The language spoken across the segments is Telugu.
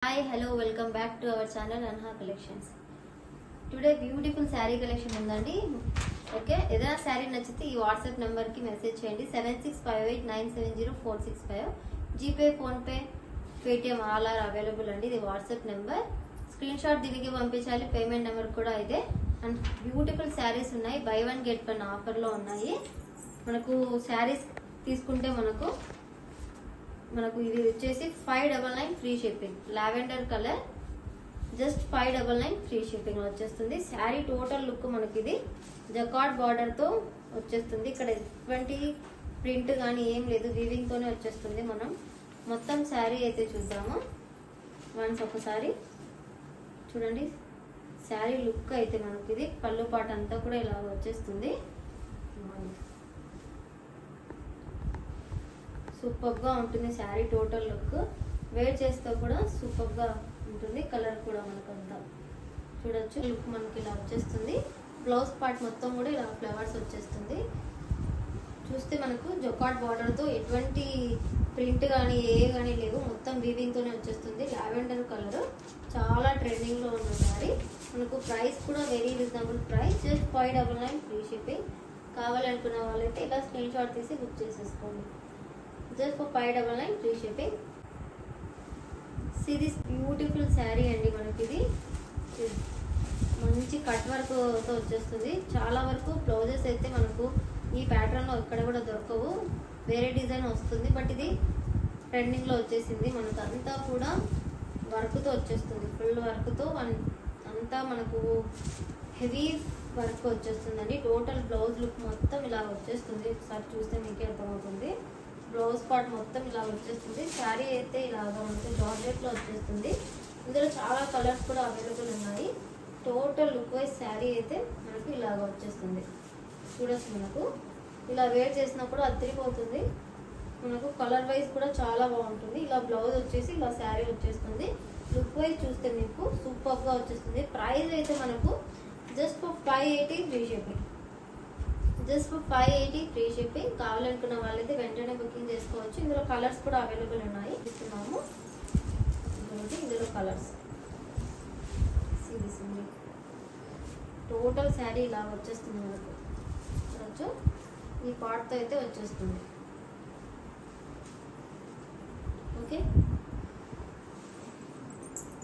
Hi, hello, welcome back to our channel Anha Collections. Today beautiful saree collection undandi. Okay, edana saree nachithe ee WhatsApp number ki message cheyandi 7658970465. GPay, PhonePe, Paytm all are available andi. Idi WhatsApp number. Screenshot diniki పంపించాలి. Payment number kuda ide. And beautiful sarees ఉన్నాయి. Buy one get one offer lo ఉన్నాయి. మనకు sarees తీసుకుంటే మనకు ఇది వచ్చేసి 599 free shipping. Lavender colour just 599 free shipping వచ్చేస్తుంది. శారీ టోటల్ లుక్ మనకి ఇది జకార్డ్ బార్డర్ తో వచ్చేస్తుంది. ఇక్కడ ఎటువంటి ప్రింట్ కానీ ఏం లేదు, వీవింగ్ తోనే వచ్చేస్తుంది. మనం మొత్తం శారీ అయితే చూద్దాము వన్స్ ఒకసారి చూడండి. శారీ లుక్ అయితే మనకి ఇది పళ్ళు పాట అంతా కూడా ఇలా వచ్చేస్తుంది. సూపర్ గా ఉంటుంది శారీ టోటల్ లుక్. వేర్ చేస్తే కూడా సూపర్ గా ఉంటుంది. కలర్ కూడా మనకంతా చూడొచ్చు. లుక్ మనకి ఇలా వచ్చేస్తుంది. బ్లౌజ్ పార్ట్ మొత్తం కూడా ఇలా ఫ్లవర్స్ వచ్చేస్తుంది. చూస్తే మనకు జొకాట్ బార్డర్ తో ఎటువంటి ప్రింట్ కానీ ఏ కానీ లేవు, మొత్తం వీవింగ్ తోనే వచ్చేస్తుంది. లావెండర్ కలర్ చాలా ట్రెండింగ్ లో ఉన్న శారీ. మనకు ప్రైస్ కూడా very reasonable price, just 599 free shipping. కావాలనుకున్న వాళ్ళైతే ఇలా స్క్రీన్ షాట్ తీసి బుక్ చేసేసుకోండి. Just for 599 free shipping. See this beautiful saree అండి. మనకి ఇది మంచి కట్ వర్క్ తో వచ్చేస్తుంది. చాలా వరకు బ్లౌజెస్ అయితే మనకు ఈ ప్యాటర్న్ లో ఇక్కడ కూడా దొరకవు, వేరే డిజైన్ వస్తుంది. బట్ ఇది ట్రెండింగ్ లో వచ్చేసింది. మనకు అంతా కూడా వర్క్ తో వచ్చేస్తుంది. ఫుల్ వర్క్ తో అంతా మనకు హెవీ వర్క్ వచ్చేస్తుందండి. టోటల్ బ్లౌజ్ లుక్ మొత్తం ఇలా వచ్చేస్తుంది. ఒకసారి చూస్తే మీకే అర్థమవుతుంది. బ్లౌజ్ పార్ట్ మొత్తం ఇలా వచ్చేస్తుంది. శారీ అయితే ఇలాగా మనకి జార్జెట్ లో వచ్చేస్తుంది. ఇందులో చాలా కలర్స్ కూడా అవైలబుల్ ఉన్నాయి. టోటల్ లుక్ వైజ్ శారీ అయితే మనకి ఇలాగా వచ్చేస్తుంది. చూడొచ్చు, మనకు ఇలా వేర్ చేసినప్పుడు అదిరిపోతుంది. మనకు కలర్ వైజ్ కూడా చాలా బాగుంటుంది. ఇలా బ్లౌజ్ వచ్చేసి ఇలా శారీ వచ్చేస్తుంది. లుక్ వైజ్ చూస్తే మీకు సూపర్ గా వచ్చేస్తుంది. ప్రైస్ అయితే మనకు just for 580 free shipping. Just for 580 free shipping. కావాలనుకున్న వాళ్ళైతే వెంటనే బుకింగ్ చేసుకోవచ్చు. ఇందులో కలర్స్ కూడా అవైలబుల్ ఉన్నాయి. ఇస్తున్నాము ఇందులో కలర్స్. టోటల్ శారీ ఇలా వచ్చేస్తుంది. మనకు చూడొచ్చు, ఈ పార్ట్తో అయితే వచ్చేస్తుంది. ఓకే,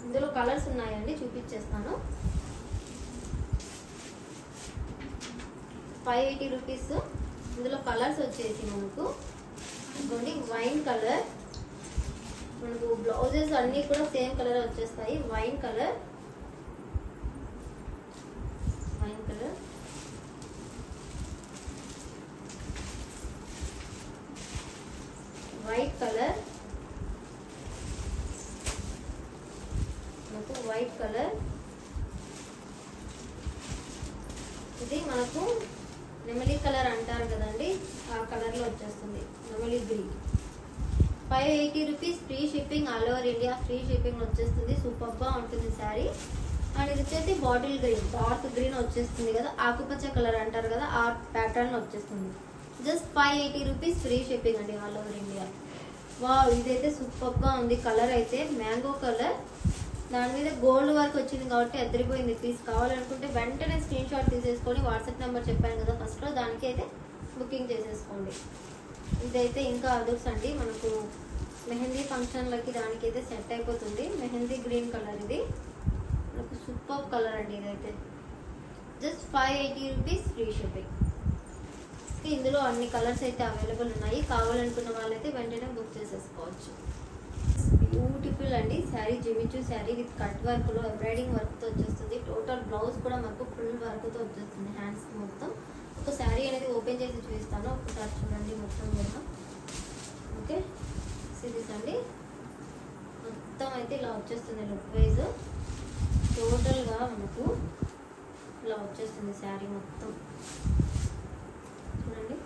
ఇందులో కలర్స్ ఉన్నాయండి, చూపించేస్తాను. 580 రూపీస్. ఇందులో కలర్స్ వచ్చేసి మనకు ఇదిగోండి, వైన్ కలర్. మనకు బ్లౌజెస్ అన్ని కూడా సేమ్ కలర్ వచ్చేస్తాయి. Wine colour, wine colour, white colour, మనకు వైట్ కలర్. ఇది మనకు నెమలి కలర్ అంటారు కదండి, ఆ కలర్ లో వచ్చేస్తుంది. నెమలి green. 580 rupees free shipping. All over India free shipping వచ్చేస్తుంది. సూపర్ గా ఉంటుంది శారీ. అండ్ ఇది వచ్చేసి బాటిల్ గ్రీన్, డార్క్ గ్రీన్ వచ్చేస్తుంది కదా, ఆకుపచ్చ కలర్ అంటారు కదా, ఆ ప్యాటర్న్ వచ్చేస్తుంది. జస్ట్ 580 రూపీస్ ఫ్రీ షిప్పింగ్ అండి ఆల్ ఓవర్ ఇండియా. వావ్, ఇదైతే సూపర్ గా ఉంది. కలర్ అయితే మ్యాంగో కలర్, దాని మీద గోల్డ్ వర్క్ వచ్చింది కాబట్టి అదిరిపోయింది పీస్. కావాలనుకుంటే వెంటనే స్క్రీన్ షాట్ తీసేసుకొని వాట్సాప్ నెంబర్ చెప్పాను కదా ఫస్ట్ లో, దానికి అయితే బుకింగ్ చేసేసుకోండి. ఇదైతే ఇంకా అదర్స్ అండి, మనకు మెహందీ ఫంక్షన్లకి దానికైతే సెట్ అయిపోతుంది. మెహందీ గ్రీన్ కలర్, ఇది మనకు సూపర్ కలర్ అండి. ఇదైతే జస్ట్ 580 రూపీస్ ఫ్రీ షిప్పింగ్. ఇందులో అన్ని కలర్స్ అయితే అవైలబుల్ ఉన్నాయి. కావాలనుకున్న వాళ్ళైతే వెంటనే బుక్ చేసేసుకోవచ్చు. బ్యూటిఫుల్ అండి sari, Jimmy Choo sari with cut work లో ఎంబ్రాయిడింగ్ వర్క్ తో వచ్చేస్తుంది. టోటల్ బ్లౌజ్ కూడా మనకు ఫుల్ వర్క్ తో వచ్చేస్తుంది. హ్యాండ్స్ మొత్తం ఒక శారీ అనేది ఓపెన్ చేసి చూపిస్తాను, ఒకసారి చూడండి మొత్తం కూడా. ఓకే, సిరీస్ అండి మొత్తం అయితే ఇలా వచ్చేస్తుంది. లుక్ వైజ్ టోటల్ గా మనకు ఇలా వచ్చేస్తుంది శారీ మొత్తం. చూడండి,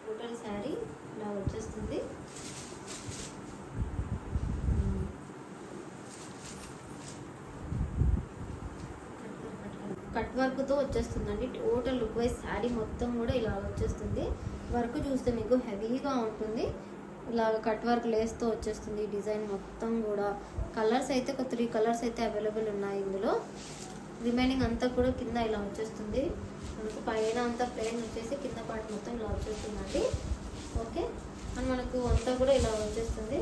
టోటల్ శారీ ఇలా వచ్చేస్తుంది. కట్ వర్క్ తో వచ్చేస్తుందండి. టోటల్ లుక్ వైజ్ శారీ మొత్తం కూడా ఇలా వచ్చేస్తుంది. వర్క్ చూస్తే మీకు హెవీగా ఉంటుంది. ఇలాగ కట్ వర్క్ లేస్తో వచ్చేస్తుంది ఈ డిజైన్ మొత్తం కూడా. కలర్స్ అయితే ఒక 3 కలర్స్ అయితే అవైలబుల్ ఉన్నాయి ఇందులో. రిమైనింగ్ అంతా కూడా కింద ఇలా వచ్చేస్తుంది మనకు. పైన అంతా ప్లెయిన్ వచ్చేసి కింద పార్ట్ మొత్తం ఇలా వచ్చేస్తుందండి. ఓకే, అండ్ మనకు అంతా కూడా ఇలా వచ్చేస్తుంది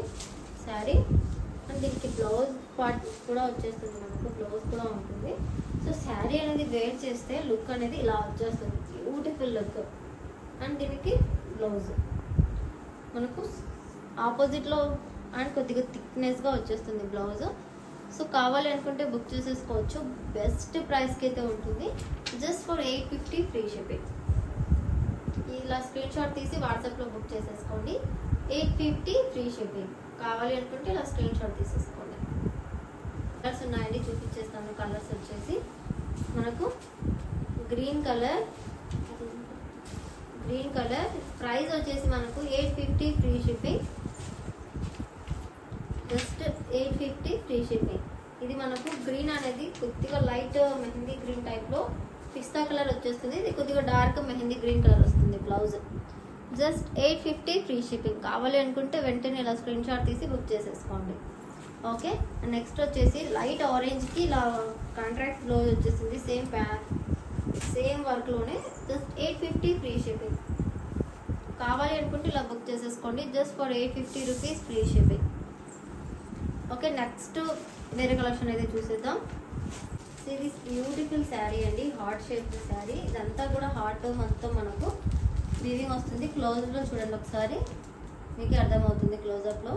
శారీ. అండ్ దీనికి బ్లౌజ్ పార్ట్ కూడా వచ్చేస్తుంది మనకు, బ్లౌజ్ కూడా ఉంటుంది. సో శారీ అనేది వేర్ చేస్తే లుక్ అనేది ఇలా వచ్చేస్తుంది, బ్యూటిఫుల్ లుక్. అండ్ దీనికి బ్లౌజ్ మనకు ఆపోజిట్లో అండ్ కొద్దిగా థిక్నెస్గా వచ్చేస్తుంది బ్లౌజ్. సో కావాలి అనుకుంటే బుక్ చేసేసుకోవచ్చు. బెస్ట్ ప్రైస్కి అయితే ఉంటుంది, జస్ట్ ఫర్ 850 ఫ్రీ షిప్పింగ్. ఇలా స్క్రీన్ షాట్ తీసి వాట్సాప్లో బుక్ చేసేసుకోండి. 850 ఫ్రీ షిప్పింగ్. కావాలి అనుకుంటే ఇలా స్క్రీన్ షాట్ తీసేసుకోండి. కలర్స్ ఉన్నాయండి, చూపించేస్తాను. కలర్స్ వచ్చేసి మనకు గ్రీన్ కలర్ ప్రైస్ వచ్చేసి మనకు 850 free shipping. Just 850 free shipping. ఇది మనకు గ్రీన్ అనేది కొద్దిగా లైట్ మెహందీ గ్రీన్ టైప్లో పిస్తా కలర్ వచ్చేస్తుంది. ఇది కొద్దిగా డార్క్ మెహందీ గ్రీన్ కలర్ వస్తుంది బ్లౌజ్. Just 850 free shipping. కావాలి అనుకుంటే వెంటనే ఇలా స్క్రీన్ షాట్ తీసి బుక్ చేసేసుకోండి. ఓకే, నెక్స్ట్ వచ్చేసి లైట్ ఆరెంజ్కి ఇలా కాంట్రాక్ట్ బ్లౌజ్ వచ్చేసింది. సేమ్ వర్క్లోనే జస్ట్ 850 ఫ్రీ షిప్పింగ్. కావాలి అనుకుంటే ఇలా బుక్ చేసేసుకోండి, just for 850 rupees free shipping. Okay, next వేరే కలెక్షన్ అయితే చూసేద్దాం. ఇది బ్యూటిఫుల్ శారీ అండి, హార్ట్ షేప్ శారీ. ఇదంతా కూడా హార్ట్ మొత్తం మనకు వీవింగ్ వస్తుంది. క్లోజ్లో చూడండి ఒకసారి, మీకు అర్థమవుతుంది క్లోజప్లో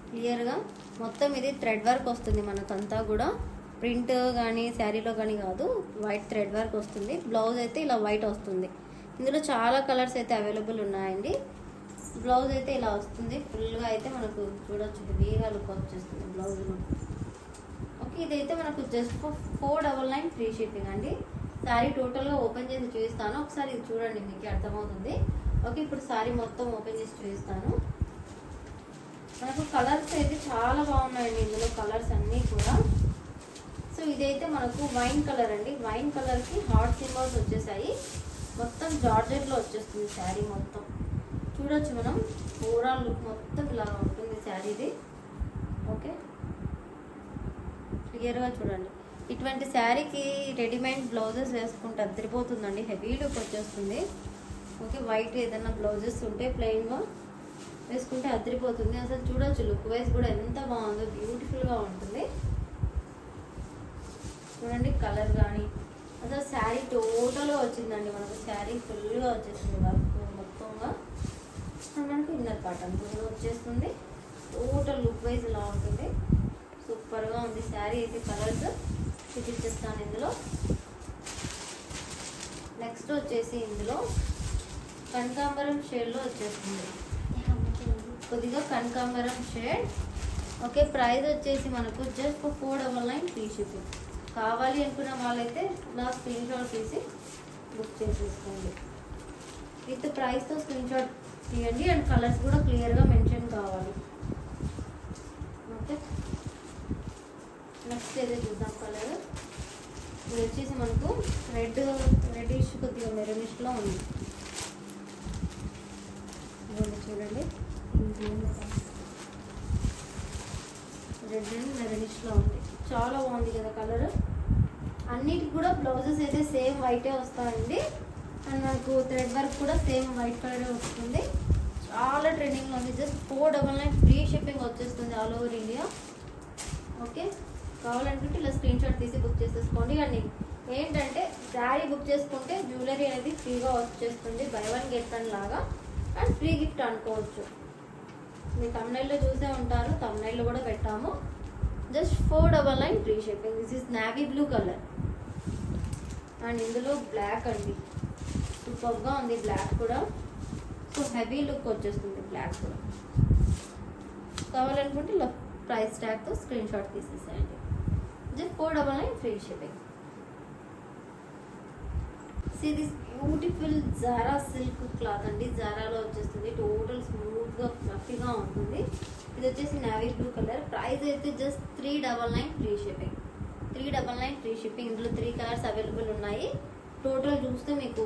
క్లియర్గా. మొత్తం ఇది థ్రెడ్ వర్క్ వస్తుంది మనకంతా కూడా, ప్రింట్ కానీ శారీలో కానీ కాదు, వైట్ థ్రెడ్ వర్క్ వస్తుంది. బ్లౌజ్ అయితే ఇలా వైట్ వస్తుంది. ఇందులో చాలా కలర్స్ అయితే అవైలబుల్ ఉన్నాయండి. బ్లౌజ్ అయితే ఇలా వస్తుంది, ఫుల్గా అయితే మనకు చూడొచ్చు, హెవీగా లుక్ వచ్చేస్తుంది బ్లౌజ్. ఓకే, ఇదైతే మనకు జస్ట్ 499 ఫ్రీ షిప్పింగ్ అండి. శారీ టోటల్గా ఓపెన్ చేసి చూపిస్తాను, ఒకసారి ఇది చూడండి, మీకు అర్థమవుతుంది. ఓకే, ఇప్పుడు శారీ మొత్తం ఓపెన్ చేసి చూపిస్తాను. మనకు కలర్స్ అయితే చాలా బాగున్నాయండి ఇందులో, కలర్స్ అన్నీ కూడా. సో ఇదైతే మనకు వైన్ కలర్ అండి. వైన్ కలర్కి హార్ట్ సింబల్స్ వచ్చేసాయి. మొత్తం జార్జెట్లో వచ్చేస్తుంది శారీ మొత్తం. చూడొచ్చు మనం, ఓవరాల్ లుక్ మొత్తం ఇలా ఉంటుంది శారీది. ఓకే, క్లియర్గా చూడండి. ఇటువంటి శారీకి రెడీమేడ్ బ్లౌజెస్ వేసుకుంటే అదిరిపోతుందండి, హెవీ లుక్ వచ్చేస్తుంది. ఓకే, వైట్ ఏదైనా బ్లౌజెస్ ఉంటే ప్లెయిన్గా వేసుకుంటే అదిరిపోతుంది. అసలు చూడొచ్చు లుక్ వైజ్ కూడా ఎంత బాగుందో, బ్యూటిఫుల్గా ఉంటుంది. చూడండి కలర్ కానీ, అసలు శారీ టోటల్గా వచ్చిందండి మనకు. శారీ ఫుల్గా వచ్చేసింది వర్క్ మొత్తంగా. మనకు ఇన్నర్ పార్ట్ అంతా వచ్చేస్తుంది. టోటల్ లుక్ వైజ్ ఇలా ఉంటుంది, సూపర్గా ఉంది శారీ అయితే. కలర్స్ చూపించేస్తాను ఇందులో. నెక్స్ట్ వచ్చేసి ఇందులో కనకాంబరం షేడ్లో వచ్చేస్తుంది, కొద్దిగా కనకాంబరం షేడ్. ఓకే, ప్రైస్ వచ్చేసి మనకు జస్ట్ 499 ఫ్రీ షిప్పింగ్. కావాలి అనుకున్న వాళ్ళైతే నా స్క్రీన్ షాట్ తీసి బుక్ చేసేసుకోండి. విత్ ప్రైస్తో స్క్రీన్ షాట్ తీయండి, అండ్ కలర్స్ కూడా క్లియర్గా మెన్షన్ కావాలి. ఓకే, నెక్స్ట్ ఏదో చూద్దాం కలర్. ఇది వచ్చేసి మనకు రెడ్డిష్ కొద్దిగా మెరూనిష్లో ఉంది. చూడండి, రెడ్ అండ్ మెరూనిష్లో ఉంది, చాలా బాగుంది కదా కలర్. అన్నిటికి కూడా బ్లౌజెస్ అయితే సేమ్ వైటే వస్తాయండి. అండ్ మనకు థ్రెడ్ వర్క్ కూడా సేమ్ వైట్ కలర్ వస్తుంది. చాలా ట్రెండింగ్లో ఉంది. జస్ట్ 499 ఫ్రీ షిప్పింగ్ వచ్చేస్తుంది ఆల్ ఓవర్ ఇండియా. ఓకే, కావాలనుకుంటే ఇలా స్క్రీన్ షాట్ తీసి బుక్ చేసేసుకోండి. అండ్ ఏంటంటే శారీ బుక్ చేసుకుంటే జ్యువెలరీ అనేది ఫ్రీగా వచ్చేస్తుంది, బై 1 గెట్ 1 లాగా. అండ్ ఫ్రీ గిఫ్ట్ అనుకోవచ్చు. మీ తమ్నైల్లో చూసే ఉంటారు, తమ్నైల్లో కూడా పెట్టాము. Just 499 free shipping. This is navy blue colour. And ఇందులో బ్లాక్ అండి, సూపర్గా ఉంది బ్లాక్ కూడా. సో హెవీ లుక్ వచ్చేస్తుంది బ్లాక్ కూడా. కావాలనుకుంటే ఇలా ప్రైస్ ట్యాగ్తో స్క్రీన్ షాట్ తీసేసేయండి. Just 499 free shipping. See this beautiful Zara silk cloth అండి. జారాలో వచ్చేస్తుంది, టోటల్ స్మూత్గా ఫ్లఫీగా ఉంటుంది. ఇది వచ్చేసి నావీ బ్లూ కలర్. ప్రైస్ అయితే just 399 free shipping. 399 free shipping. ఇందులో 3 కలర్స్ అవైలబుల్ ఉన్నాయి. టోటల్ చూస్తే మీకు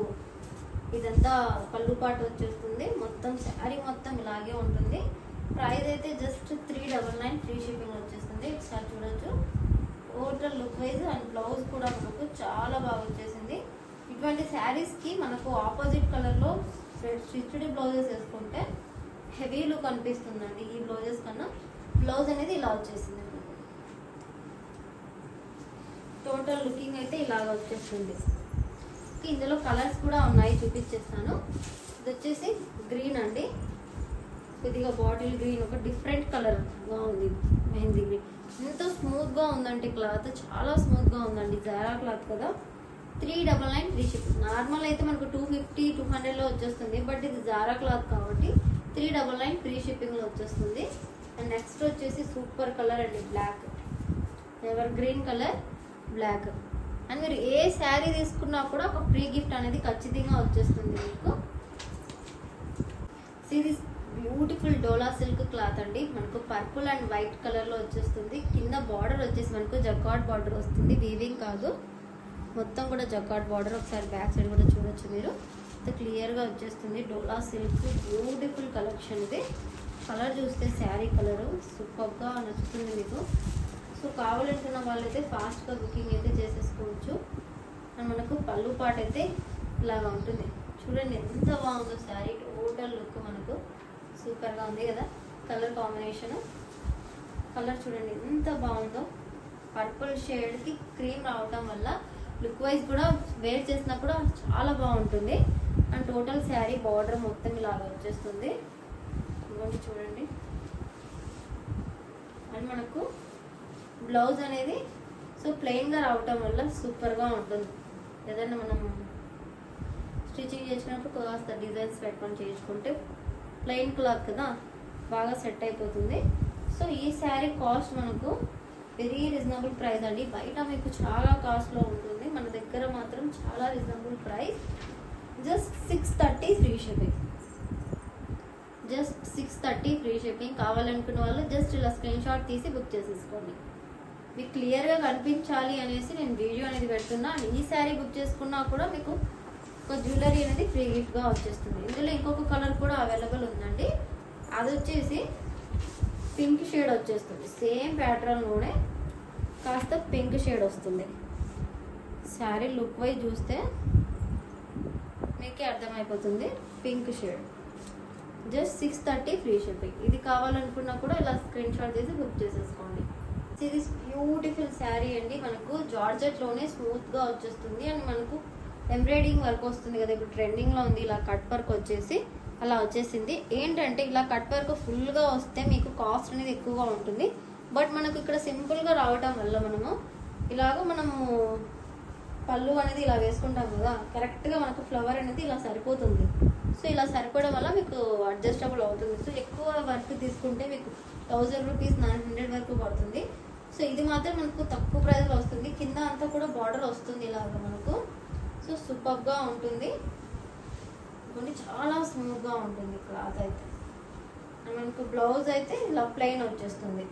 ఇదంతా పళ్ళు పాటు వచ్చేస్తుంది. మొత్తం శారీ మొత్తం ఇలాగే ఉంటుంది. ప్రైస్ అయితే జస్ట్ 399 ఫ్రీ షిప్పింగ్ వచ్చేస్తుంది. ఒకసారి చూడొచ్చు. Total look wise and blouse కూడా మనకు చాలా బాగా వచ్చేసింది. ఇటువంటి శారీస్కి మనకు ఆపోజిట్ కలర్లో స్టిచ్డ్ బ్లౌజెస్ వేసుకుంటే హెవీ లుక్ అనిపిస్తుందండి. ఈ బ్లౌజెస్ కన్నా బ్లౌజ్ అనేది ఇలా వచ్చేసింది మనకు. టోటల్ లుకింగ్ అయితే ఇలాగ వచ్చేస్తుంది. ఇందులో కలర్స్ కూడా ఉన్నాయి, చూపించేస్తాను. ఇది వచ్చేసి గ్రీన్ అండి, కొద్దిగా బాటిల్ గ్రీన్, ఒక డిఫరెంట్ కలర్గా ఉంది. మెహందీ గ్రీన్ ఎంతో స్మూత్గా ఉందండి. క్లాత్ చాలా స్మూత్గా ఉందండి. జారా క్లాత్ కదా. 399 ఫ్రీ షిప్పింగ్. నార్మల్ అయితే మనకు 250 200లో వచ్చేస్తుంది. బట్ ఇది జారా క్లాత్ కాబట్టి 399 ఫ్రీ షిప్పింగ్లో వచ్చేస్తుంది. అండ్ నెక్స్ట్ వచ్చేసి సూపర్ కలర్ అండి, black, ever green colour black. And మీరు ఏ శారీ తీసుకున్నా కూడా ఒక ఫ్రీ గిఫ్ట్ అనేది ఖచ్చితంగా వచ్చేస్తుంది మీకు. ఇది బ్యూటిఫుల్ డోలా సిల్క్ క్లాత్ అండి. మనకు పర్పుల్ అండ్ వైట్ కలర్లో వచ్చేస్తుంది. కింద బార్డర్ వచ్చేసి మనకు జకార్డ్ బార్డర్ వస్తుంది, వీవింగ్ కాదు, మొత్తం కూడా జకార్డ్ బార్డర్. ఒకసారి బ్యాక్ సైడ్ కూడా చూడొచ్చు మీరు, క్లియర్గా వచ్చేస్తుంది. డోలా సిల్క్ బ్యూటిఫుల్ కలెక్షన్ ఇది. కలర్ చూస్తే శారీ కలరు సూపర్గా నచ్చుతుంది మీకు. సో కావాలనుకున్న వాళ్ళైతే ఫాస్ట్గా బుకింగ్ అయితే చేసేసుకోవచ్చు. అండ్ మనకు పళ్ళు పాట అయితే ఇలాగా ఉంటుంది. చూడండి ఎంత బాగుందో శారీ. టోటల్ లుక్ మనకు సూపర్గా ఉంది కదా. కలర్ కాంబినేషను, కలర్ చూడండి ఎంత బాగుందో. పర్పుల్ షేడ్కి క్రీమ్ రావడం వల్ల లుక్ వైజ్ కూడా వేర్ చేసినా కూడా చాలా బాగుంటుంది. అండ్ టోటల్ శారీ బార్డర్ మొత్తం ఇలాగా వచ్చేస్తుంది. ఇవ్వండి చూడండి. అండ్ మనకు బ్లౌజ్ అనేది సో ప్లెయిన్గా రావటం వల్ల సూపర్గా ఉంటుంది. ఏదైనా మనం స్టిచ్చింగ్ చేసినప్పుడు కాస్త డిజైన్స్ పెట్టుకొని చేసుకుంటే ప్లెయిన్ క్లాత్ కదా, బాగా సెట్ అయిపోతుంది. సో ఈ శారీ కాస్ట్ మనకు వెరీ రీజనబుల్ ప్రైస్ అండి. బయట మీకు చాలా కాస్ట్లో ఉంటుంది, మన దగ్గర మాత్రం చాలా reasonable price. Just 630 free shipping. Just 630 free shipping. కావాలనుకున్న వాళ్ళు జస్ట్ ఇలా స్క్రీన్ షాట్ తీసి బుక్ చేసేసుకోండి. మీకు క్లియర్గా కనిపించాలి అనేసి నేను వీడియో అనేది పెడుతున్నా. ఈ శారీ బుక్ చేసుకున్నా కూడా మీకు ఒక జ్యువెలరీ అనేది ఫ్రీ గిఫ్ట్గా వచ్చేస్తుంది. ఇందులో ఇంకొక కలర్ కూడా అవైలబుల్ ఉందండి. అది వచ్చేసి పింక్ షేడ్ వచ్చేస్తుంది. సేమ్ ప్యాటర్న్లోనే కాస్త పింక్ షేడ్ వస్తుంది. శారీ లుక్ వైజ్ చూస్తే మీకే అర్థమైపోతుంది. Pink shade. Just 630 free shipping. ఇది కావాలనుకున్నా కూడా ఇలా స్క్రీన్ షాట్ తీసి బుక్ చేసేసుకోండి. ఇది బ్యూటిఫుల్ శారీ అండి. మనకు జార్జెట్లోనే స్మూత్గా వచ్చేస్తుంది. అండ్ మనకు ఎంబ్రాయిడింగ్ వర్క్ వస్తుంది కదా, ఇప్పుడు ట్రెండింగ్లో ఉంది. ఇలా కట్ వర్క్ వచ్చేసి అలా వచ్చేసింది. ఏంటంటే ఇలా కట్ వర్క్ ఫుల్గా వస్తే మీకు కాస్ట్ అనేది ఎక్కువగా ఉంటుంది. బట్ మనకు ఇక్కడ సింపుల్గా రావటం వల్ల మనము పళ్ళు అనేది ఇలా వేసుకుంటాం కదా, కరెక్ట్గా మనకు ఫ్లవర్ అనేది ఇలా సరిపోతుంది. సో ఇలా సరిపోవడం వల్ల మీకు అడ్జస్టబుల్ అవుతుంది. సో ఎక్కువ వర్క్ తీసుకుంటే మీకు 1000 రూపీస్ 900 వరకు పడుతుంది. సో ఇది మాత్రం మనకు తక్కువ ప్రైస్లో వస్తుంది. కింద అంతా కూడా బార్డర్ వస్తుంది ఇలాగా మనకు. సో సూపర్గా ఉంటుంది. కొన్ని చాలా స్మూత్గా ఉంటుంది క్లాత్ అయితే. మనకు బ్లౌజ్ అయితే ఇలా ప్లెయిన్ వచ్చేస్తుంది.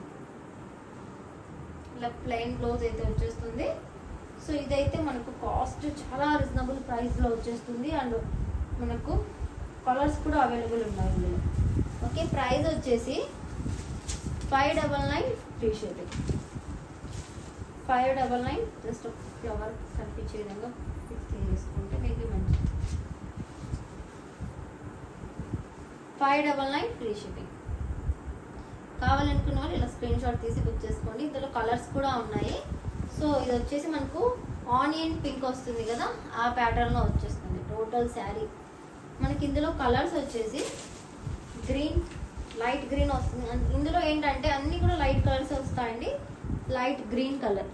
ఇలా ప్లెయిన్ బ్లౌజ్ అయితే వచ్చేస్తుంది. సో ఇదైతే మనకు కాస్ట్ చాలా రీజనబుల్ ప్రైస్లో వచ్చేస్తుంది. అండ్ మనకు కలర్స్ కూడా అవైలబుల్ ఉన్నాయి ఇందులో. ఓకే, ప్రైస్ వచ్చేసి 599 ఫ్రీ షిప్పింగ్. 599. జస్ట్ ఫ్లవర్ కనిపించే విధంగా తీసుకుంటే మీకు మంచి 599 ఫ్రీ షిప్పింగ్. కావాలనుకున్న వాళ్ళు ఇలా స్క్రీన్ షాట్ తీసి బుక్ చేసుకోండి. ఇందులో కలర్స్ కూడా ఉన్నాయి. సో ఇది వచ్చేసి మనకు ఆనియన్ పింక్ వస్తుంది కదా, ఆ ప్యాటర్న్లో వచ్చేస్తుంది టోటల్ శారీ. మనకి ఇందులో కలర్స్ వచ్చేసి గ్రీన్, లైట్ గ్రీన్ వస్తుంది. ఇందులో ఏంటంటే అన్నీ కూడా లైట్ కలర్స్ వస్తాయండి. లైట్ గ్రీన్ కలర్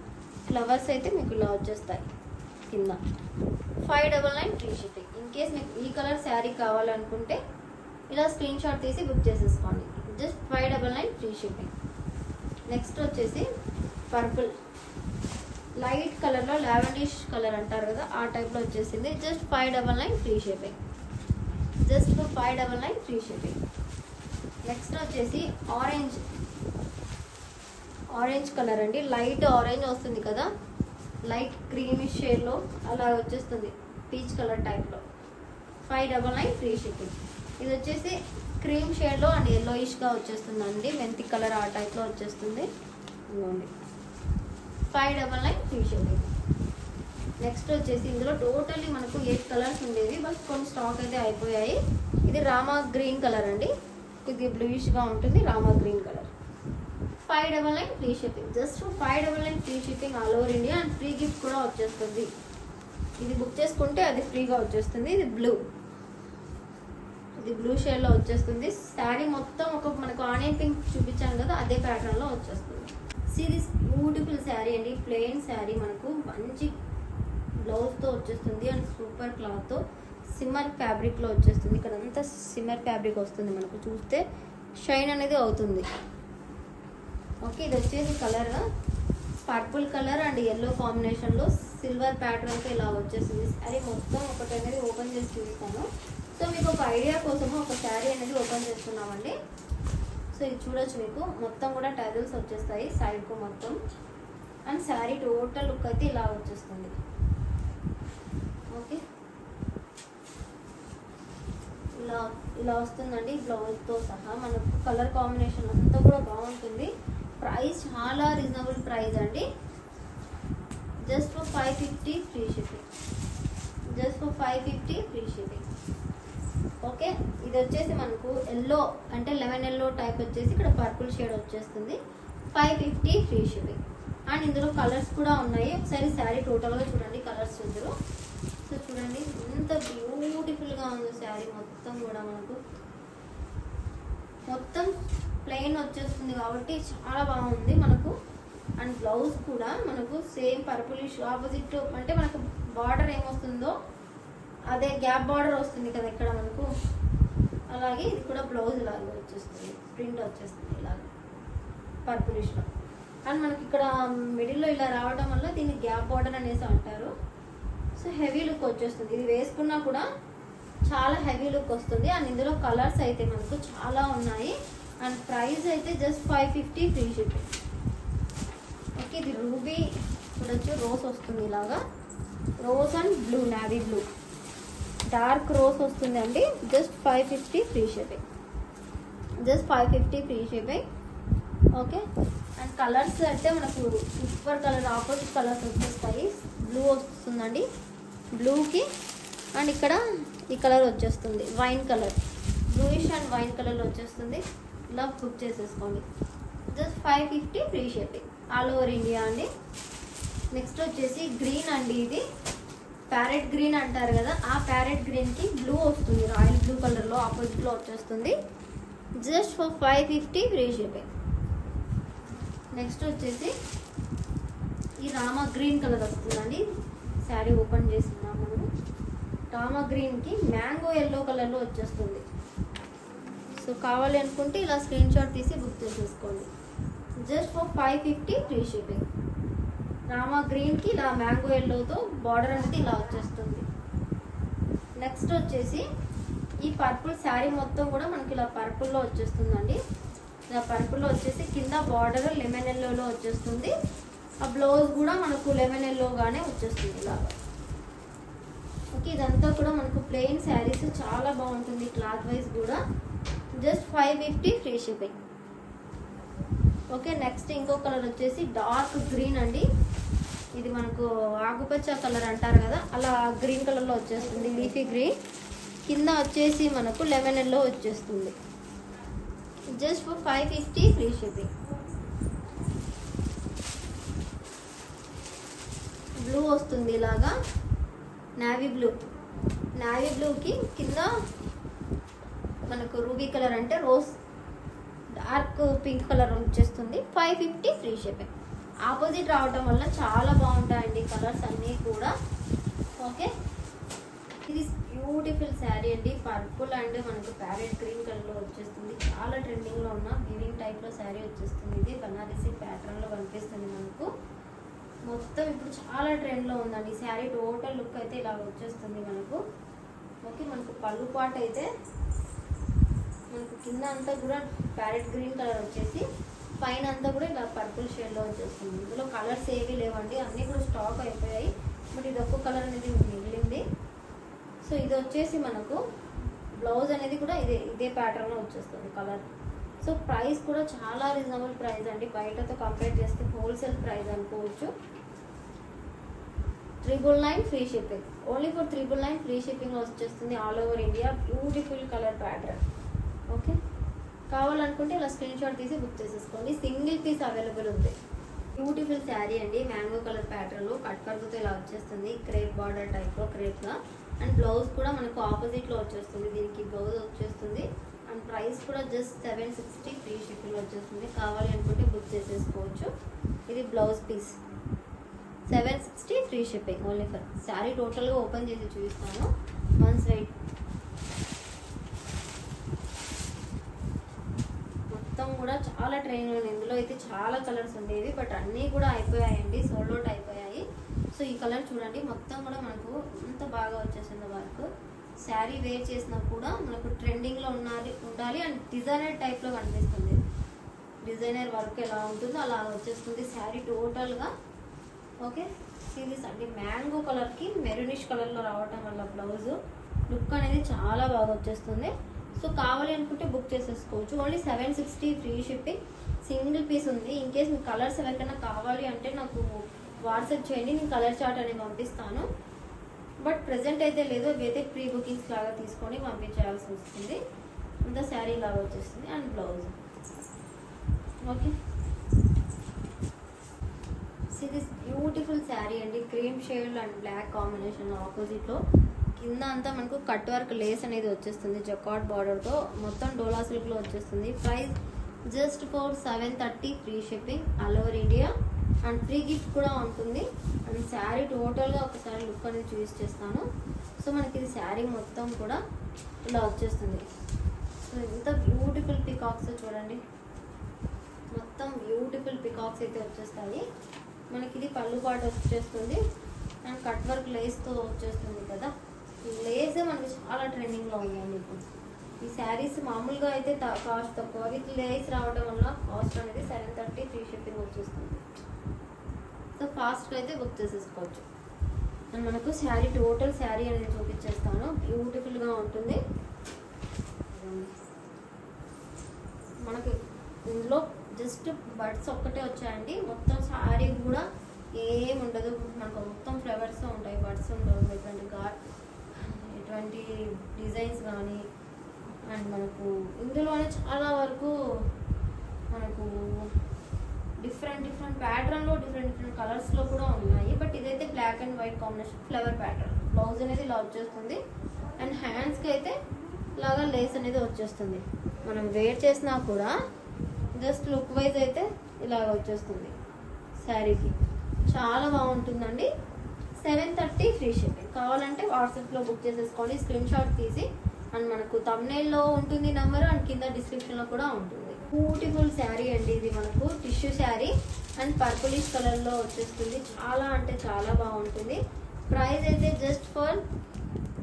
ఫ్లవర్స్ అయితే మీకు ఇలా వచ్చేస్తాయి కింద. 599 ఫ్రీ షిప్పింగ్. ఇన్ కేస్ మీకు ఈ కలర్ శారీ కావాలనుకుంటే ఇలా స్క్రీన్ షాట్ తీసి బుక్ చేసేసుకోండి. Just 599 free shipping. నెక్స్ట్ వచ్చేసి పర్పుల్, లైట్ కలర్లో లావెండిష్ కలర్ అంటారు కదా, ఆ టైప్లో వచ్చేసింది. Just 599 free shipping. Just 599 free shipping. Next వచ్చేసి ఆరెంజ్ కలర్ అండి. లైట్ ఆరెంజ్ వస్తుంది కదా, లైట్ క్రీమిష్ షేడ్లో అలా వచ్చేస్తుంది, పీచ్ కలర్ టైప్లో. 599 ఫ్రీ షిప్పింగ్. ఇది వచ్చేసి క్రీమ్ షేడ్లో అండ్ ఎల్లోయిష్గా వచ్చేస్తుందండి. మెంతి కలర్ ఆ టైప్లో వచ్చేస్తుంది. ఇదిగోండి 599 ఫ్రీ షిప్పింగ్. నెక్స్ట్ వచ్చేసి ఇందులో టోటల్లీ మనకు 8 కలర్స్ ఉండేవి, బట్ కొన్ని స్టాక్ అయితే అయిపోయాయి. ఇది రామా గ్రీన్ కలర్ అండి, ఇది బ్లూయిష్గా ఉంటుంది. Rama green colour 599 free shipping. Just 599 free shipping all over India and free gift కూడా వచ్చేస్తుంది. ఇది బుక్ చేసుకుంటే అది ఫ్రీగా వచ్చేస్తుంది. ఇది బ్లూ షేడ్లో వచ్చేస్తుంది. శారీ మొత్తం ఒక మనకు ఆనియన్ పింక్ చూపించాను కదా, అదే ప్యాటర్న్లో వచ్చేస్తుంది. సిరీస్ బ్యూటిఫుల్ శారీ అండి, ప్లెయిన్ శారీ, మనకు మంచి బ్లౌజ్తో వచ్చేస్తుంది అండ్ సూపర్ క్లాత్తో సిమ్మర్ ఫ్యాబ్రిక్లో వచ్చేస్తుంది. ఇక్కడ అంతా సిమ్మర్ ఫ్యాబ్రిక్ వస్తుంది, మనకు చూస్తే షైన్ అనేది అవుతుంది. ఓకే, ఇది వచ్చేసి colour purple colour and yellow కాంబినేషన్లో సిల్వర్ ప్యాటర్న్తో ఇలా వచ్చేస్తుంది. శారీ మొత్తం ఒకటి అనేది ఓపెన్ చేసి చూపిస్తాను. సో మీకు ఒక ఐడియా కోసము ఒక శారీ అనేది ఓపెన్ చేస్తున్నామండి. సో ఇది చూడొచ్చు, మీకు మొత్తం కూడా టైల్స్ వచ్చేస్తాయి సైడ్కు మొత్తం. అండ్ శారీ టోటల్ లుక్ అయితే ఇలా వచ్చేస్తుంది. ఓకే, ఇలా వస్తుందండి బ్లౌజ్తో సహా. మనకు కలర్ కాంబినేషన్ అంతా కూడా బాగుంటుంది. ప్రైస్ చాలా రీజనబుల్ ప్రైస్ అండి, just for 550 free shipping. Just for 550 free shipping. Okay, ఇది వచ్చేసి మనకు ఎల్లో అంటే లెమన్ ఎల్లో టైప్ వచ్చేసి ఇక్కడ పర్పుల్ షేడ్ వచ్చేస్తుంది. 550 ఫ్రీ షిప్పింగ్. అండ్ ఇందులో కలర్స్ కూడా ఉన్నాయి. ఒకసారి శారీ టోటల్గా చూడండి, కలర్స్ ఇందులో. సో చూడండి ఎంత బ్యూటిఫుల్గా ఉంది శారీ మొత్తం కూడా. మనకు మొత్తం ప్లెయిన్ వచ్చేస్తుంది కాబట్టి చాలా బాగుంది మనకు. అండ్ బ్లౌజ్ కూడా మనకు సేమ్ పర్పులిష్ ఆపోజిట్, అంటే మనకు బార్డర్ ఏమొస్తుందో అదే గ్యాప్ బార్డర్ వస్తుంది కదా ఇక్కడ మనకు, అలాగే ఇది కూడా బ్లౌజ్ ఇలాగే వచ్చేస్తుంది, ప్రింట్ వచ్చేస్తుంది ఇలాగ పర్పులిష్లో. అండ్ మనకి ఇక్కడ మిడిల్లో ఇలా రావడం వల్ల దీన్ని గ్యాప్ బార్డర్ అనేసి అంటారు. సో హెవీ లుక్ వచ్చేస్తుంది, ఇది వేసుకున్నా కూడా చాలా హెవీ లుక్ వస్తుంది. అండ్ ఇందులో కలర్స్ అయితే మనకు చాలా ఉన్నాయి. అండ్ ప్రైస్ అయితే జస్ట్ 550 ఫ్రీ షిప్పింగ్. ఓకే, ఇది రూబీ చూడొచ్చు, రోజ్ వస్తుంది ఇలాగా, rose and blue, navy blue, dark rose వస్తుంది అండి. Just 550 free shipping. Just 550 free shipping. Okay, and colours అయితే మనకు సూపర్ కలర్ ఆపోజిట్ కలర్స్ వచ్చేస్తాయి. బ్లూ వస్తుందండి, బ్లూకి అండ్ ఇక్కడ ఈ కలర్ వచ్చేస్తుంది wine colour, bluish and wine colour వచ్చేస్తుంది. ఇలా బుక్ చేసేసుకోండి. Just 550 free shipping all over India అండి. నెక్స్ట్ వచ్చేసి గ్రీన్ అండి, ఇది ప్యారెట్ గ్రీన్ అంటారు కదా, ఆ ప్యారెట్ గ్రీన్కి బ్లూ వస్తుంది, రాయల్ బ్లూ కలర్లో ఆపోజిట్లో వచ్చేస్తుంది. Just for 550 free shipping. Next వచ్చేసి ఈ రామా గ్రీన్ కలర్ వస్తుందండి. శారీ ఓపెన్ చేస్తున్నాం మనము. రామా గ్రీన్కి మ్యాంగో ఎల్లో కలర్లో వచ్చేస్తుంది. సో కావాలి అనుకుంటే ఇలా స్క్రీన్ షాట్ తీసి బుక్ చేసేసుకోండి. Just for 550 free shipping. Rama గ్రీన్కి ఇలా మ్యాంగో ఎల్లోతో బార్డర్ అనేది ఇలా వచ్చేస్తుంది. నెక్స్ట్ వచ్చేసి ఈ పర్పుల్ శారీ మొత్తం కూడా మనకి ఇలా పర్పుల్లో వచ్చేస్తుందండి. ఇలా పర్పుల్లో వచ్చేసి కింద బార్డర్ లెమన్ ఎల్లోలో వచ్చేస్తుంది. ఆ బ్లౌజ్ కూడా మనకు లెమన్ ఎల్లోగానే వచ్చేస్తుంది ఇలాగా. ఓకే, ఇదంతా కూడా మనకు ప్లెయిన్ శారీస్, చాలా బాగుంటుంది క్లాత్ వైజ్ కూడా. Just 550 free shipping. Okay, next ఇంకో కలర్ వచ్చేసి డార్క్ గ్రీన్ అండి. ఇది మనకు ఆకుపచ్చ కలర్ అంటారు కదా, అలా గ్రీన్ కలర్లో వచ్చేస్తుంది, లీఫీ గ్రీన్. కింద వచ్చేసి మనకు లెమన్ ఎల్లో వచ్చేస్తుంది. Just for 550 free shipping. Blue వస్తుంది ఇలాగా, నావీ బ్లూ, నావీ బ్లూకి కింద మనకు రూబీ కలర్ అంటే రోజ్ డార్క్ పింక్ కలర్ వచ్చేస్తుంది. 550 ఫ్రీ షిప్పింగ్. ఆపోజిట్ రావటం వల్ల చాలా బాగుంటాయండి కలర్స్ అన్నీ కూడా. ఓకే, ఇది బ్యూటిఫుల్ శారీ అండి, పర్పుల్ అండ్ మనకు ప్యారెట్ గ్రీన్ కలర్లో వచ్చేస్తుంది. చాలా ట్రెండింగ్లో ఉన్న వీవింగ్ టైప్లో శారీ వచ్చేస్తుంది. ఇది బనారసి ప్యాటర్న్లో కనిపిస్తుంది మనకు. మొత్తం ఇప్పుడు చాలా ట్రెండ్లో ఉందండి శారీ. టోటల్ లుక్ అయితే ఇలా వచ్చేస్తుంది మనకు. ఓకే, మనకు పళ్ళు పాట్ అయితే మనకు కింద అంతా కూడా ప్యారెట్ గ్రీన్ కలర్ వచ్చేసి పైన అంతా కూడా ఇలా పర్పుల్ షేడ్లో వచ్చేస్తుంది. ఇందులో కలర్స్ ఏవి లేవండి, అన్నీ కూడా స్టాక్ అయిపోయాయి. బట్ ఇది ఒక్క కలర్ అనేది మిగిలింది. సో ఇది వచ్చేసి మనకు బ్లౌజ్ అనేది కూడా ఇదే ప్యాటర్న్లో వచ్చేస్తుంది కలర్. సో ప్రైస్ కూడా చాలా రీజనబుల్ ప్రైస్ అండి, బయటతో కంపేర్ చేస్తే హోల్సేల్ ప్రైస్ అనుకోవచ్చు. 999 free shipping, only for 999 free షిప్పింగ్లో వచ్చేస్తుంది all over India. Beautiful colour pattern. Okay, కావాలనుకుంటే ఇలా స్క్రీన్ షాట్ తీసి బుక్ చేసేసుకోండి. సింగిల్ పీస్ అవైలబుల్ ఉంది. బ్యూటిఫుల్ శారీ అండి, మ్యాంగో కలర్ ప్యాటర్న్లో కట్ వర్క్తో ఇలా వచ్చేస్తుంది, క్రేప్ బార్డర్ టైప్లో క్రేప్గా. అండ్ బ్లౌజ్ కూడా మనకు ఆపోజిట్లో వచ్చేస్తుంది, దీనికి బ్లౌజ్ వచ్చేస్తుంది. అండ్ ప్రైస్ కూడా జస్ట్ 760 ఫ్రీ షిప్పింగ్లో వచ్చేస్తుంది. కావాలి అనుకుంటే బుక్ చేసేసుకోవచ్చు. ఇది blouse piece 760 free shipping only for. Sari టోటల్గా ఓపెన్ చేసి చూపిస్తాను. Once wait. మొత్తం కూడా చాలా ట్రైన్ ఉంది. ఇందులో అయితే చాలా కలర్స్ ఉండేవి, బట్ అన్నీ కూడా అయిపోయాయండి, సోల్డ్ అవుట్ అయిపోయాయి. సో ఈ కలర్ చూడండి, మొత్తం కూడా మనకు ఎంత బాగా వచ్చేసింది వర్క్. శారీ వేర్ చేసినా కూడా మనకు ట్రెండింగ్లో ఉండాలి అండ్ డిజైనర్ టైప్లో కనిపిస్తుంది. డిజైనర్ వర్క్ ఎలా ఉంటుందో అలా వచ్చేస్తుంది శారీ టోటల్గా. ఓకే, సీరీస్ అండి, మ్యాంగో కలర్కి మెరూనిష్ కలర్లో రావటం వల్ల బ్లౌజ్ లుక్ అనేది చాలా బాగా వచ్చేస్తుంది. సో కావాలి అనుకుంటే బుక్ చేసేసుకోవచ్చు. Only 760 free shipping. Single piece ఉంది. ఇన్ కేస్ మీకు కలర్స్ ఎవరికైనా కావాలి అంటే నాకు వాట్సాప్ చేయండి, నేను కలర్ చార్ట్ అనేది పంపిస్తాను. బట్ ప్రెజెంట్ అయితే లేదు, అయితే ప్రీ బుకింగ్స్ లాగా తీసుకొని పంపించాల్సి వస్తుంది. అంతా శారీ లాగా వచ్చేస్తుంది and blouse. Okay, this beautiful sari అండి, cream shade and black combination ఆపోజిట్లో. కింద అంతా మనకు కట్ వర్క్ లేస్ అనేది వచ్చేస్తుంది జకార్డ్ బార్డర్తో, మొత్తం డోలా సిల్క్లో వచ్చేస్తుంది. Price just for 730 free shipping all over India. And free gift కూడా ఉంటుంది. అండ్ శారీ టోటల్గా ఒకసారి లుక్ అనేది చూపిస్తాను. సో మనకి ఇది శారీ మొత్తం కూడా ఇలా వచ్చేస్తుంది. సో ఎంత బ్యూటిఫుల్ పికాక్స్ చూడండి, మొత్తం బ్యూటిఫుల్ పికాక్స్ అయితే వచ్చేస్తాయి. మనకి ఇది పళ్ళు పాటు వచ్చేస్తుంది అండ్ కట్ వర్క్ లేస్తో వచ్చేస్తుంది కదా. ఈ లేస్ మనకి చాలా ట్రెండింగ్లో ఉందండి ఇప్పుడు. ఈ శారీస్ మామూలుగా అయితే కాస్ట్ తక్కువ, విత్ లేస్ రావడం వల్ల కాస్ట్ అనేది 730 ఫ్రీ షిప్పింగ్ వచ్చేస్తుంది. సో ఫాస్ట్గా అయితే బుక్ చేసేసుకోవచ్చు. అండ్ మనకు శారీ టోటల్ శారీ అనేది చూపించేస్తాను, బ్యూటిఫుల్గా ఉంటుంది. మనకి ఇందులో జస్ట్ బడ్స్ ఒక్కటే వచ్చాయండి, మొత్తం శారీ కూడా ఏం ఉండదు. మనకు మొత్తం ఫ్లవర్స్ ఉంటాయి, బడ్స్ ఉండవు. ఎటువంటి డిజైన్స్ కానీ. అండ్ మనకు ఇందులోనే చాలా వరకు మనకు డిఫరెంట్ ప్యాటర్న్లో డిఫరెంట్ కలర్స్లో కూడా ఉన్నాయి. బట్ ఇదైతే black and white combination flower pattern. Blouse అనేది ఇలా వచ్చేస్తుంది అండ్ హ్యాండ్స్కి అయితే ఇలాగా లేస్ అనేది వచ్చేస్తుంది. మనం వేర్ చేసినా కూడా జస్ట్ లుక్ వైజ్ అయితే ఇలాగ వచ్చేస్తుంది శారీకి. చాలా బాగుంటుందండి. 730 ఫ్రీ షిప్పింగ్. కావాలంటే వాట్సాప్లో బుక్ చేసేసుకోండి, స్క్రీన్ షాట్ తీసి. అండ్ మనకు థంబ్నెయిల్లో ఉంటుంది నెంబర్ అండ్ కింద డిస్క్రిప్షన్లో కూడా ఉంటుంది. బ్యూటిఫుల్ శారీ అండి, ఇది మనకు టిష్యూ శారీ అండ్ పర్పులిష్ కలర్లో వచ్చేస్తుంది. చాలా అంటే చాలా బాగుంటుంది. ప్రైస్ అయితే just for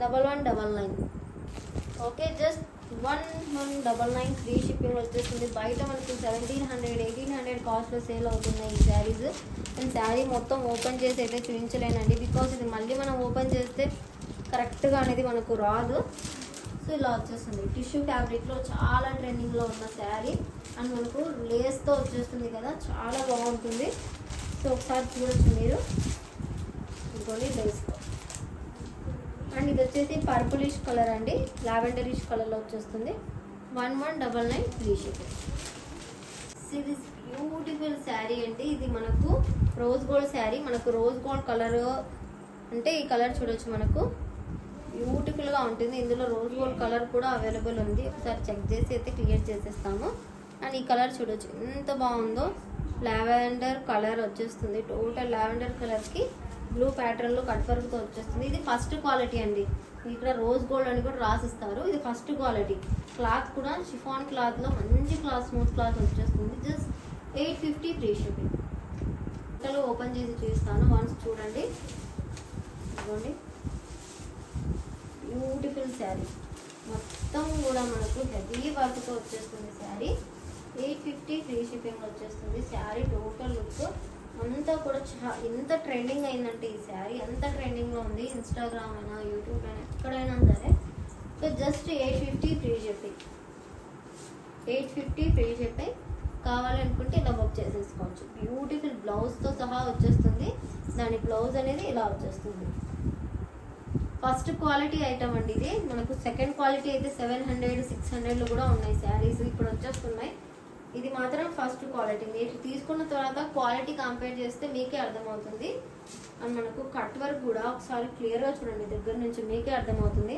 1199. Okay, just 1199 free shipping వచ్చేస్తుంది. బయట మనకు 1700, 1800 కాస్ట్లో సేల్ అవుతున్నాయి ఈ శారీస్. అండ్ శారీ మొత్తం ఓపెన్ చేసి అయితే చూపించలేనండి, బికాస్ ఇది మళ్ళీ మనం ఓపెన్ చేస్తే కరెక్ట్గా అనేది మనకు రాదు. సో ఇలా వచ్చేస్తుంది టిష్యూ ఫ్యాబ్రిక్లో, చాలా ట్రెండింగ్లో ఉన్న శారీ. అండ్ మనకు లేస్తో వచ్చేస్తుంది కదా, చాలా బాగుంటుంది. సో ఒకసారి చూడొచ్చు మీరు, ఇంకోటి లేస్తో. అండ్ ఇది వచ్చేసి పర్పులిష్ కలర్ అండి, లావెండరిష్ కలర్లో వచ్చేస్తుంది. 1199 ఫ్రీ షిప్పింగ్. ఇది బ్యూటిఫుల్ శారీ అండి, ఇది మనకు రోజ్ గోల్డ్ శారీ. మనకు రోజ్ గోల్డ్ కలర్ అంటే ఈ కలర్ చూడొచ్చు, మనకు బ్యూటిఫుల్గా ఉంటుంది. ఇందులో రోజ్ గోల్డ్ కలర్ కూడా అవైలబుల్ ఉంది, ఒకసారి చెక్ చేసి అయితే క్లియర్ చేసేస్తాము. అండ్ ఈ కలర్ చూడొచ్చు ఎంత బాగుందో, లావెండర్ కలర్ వచ్చేస్తుంది. టోటల్ లావెండర్ కలర్కి బ్లూ ప్యాటర్న్లో కట్ వర్క్తో వచ్చేస్తుంది. ఇది ఫస్ట్ క్వాలిటీ అండి, ఇక్కడ రోజ్ గోల్డ్ అని కూడా రాసిస్తారు. ఇది ఫస్ట్ క్వాలిటీ. క్లాత్ కూడా షిఫాన్ క్లాత్లో మంచి క్లాత్, స్మూత్ క్లాత్ వచ్చేస్తుంది. Just 850 free shipping. ఇక్కడ ఓపెన్ చేసి చూపిస్తాను, వన్స్ చూడండి. ఇదిగోండి బ్యూటిఫుల్ శారీ, మొత్తం కూడా మనకు హెవీ వర్క్తో వచ్చేస్తుంది శారీ. 850 ఫ్రీ షిప్పింగ్ వచ్చేస్తుంది. శారీ టోటల్ లుక్ అంతా కూడా ఎంత ట్రెండింగ్ అయిందంటే ఈ శారీ అంత ట్రెండింగ్లో ఉంది. ఇన్స్టాగ్రామ్ అయినా యూట్యూబ్ అయినా ఎక్కడైనా సరే so just 850 free shipping. 850 free shipping. కావాలనుకుంటే ఇలా బుక్ చేసేసుకోవచ్చు. బ్యూటిఫుల్ బ్లౌజ్తో సహా వచ్చేస్తుంది. దాని బ్లౌజ్ అనేది ఇలా వచ్చేస్తుంది. ఫస్ట్ క్వాలిటీ ఐటమ్ అండి ఇది. మనకు సెకండ్ క్వాలిటీ అయితే 700, 600లో కూడా ఉన్నాయి శారీస్ ఇప్పుడు వచ్చేస్తున్నాయి. ఇది మాత్రం ఫస్ట్ క్వాలిటీ. మీరు తీసుకున్న తర్వాత క్వాలిటీ కంపేర్ చేస్తే మీకే అర్థమవుతుంది. అండ్ మనకు కట్ వర్క్ కూడా ఒకసారి క్లియర్గా చూడండి, దగ్గర నుంచి మీకే అర్థమవుతుంది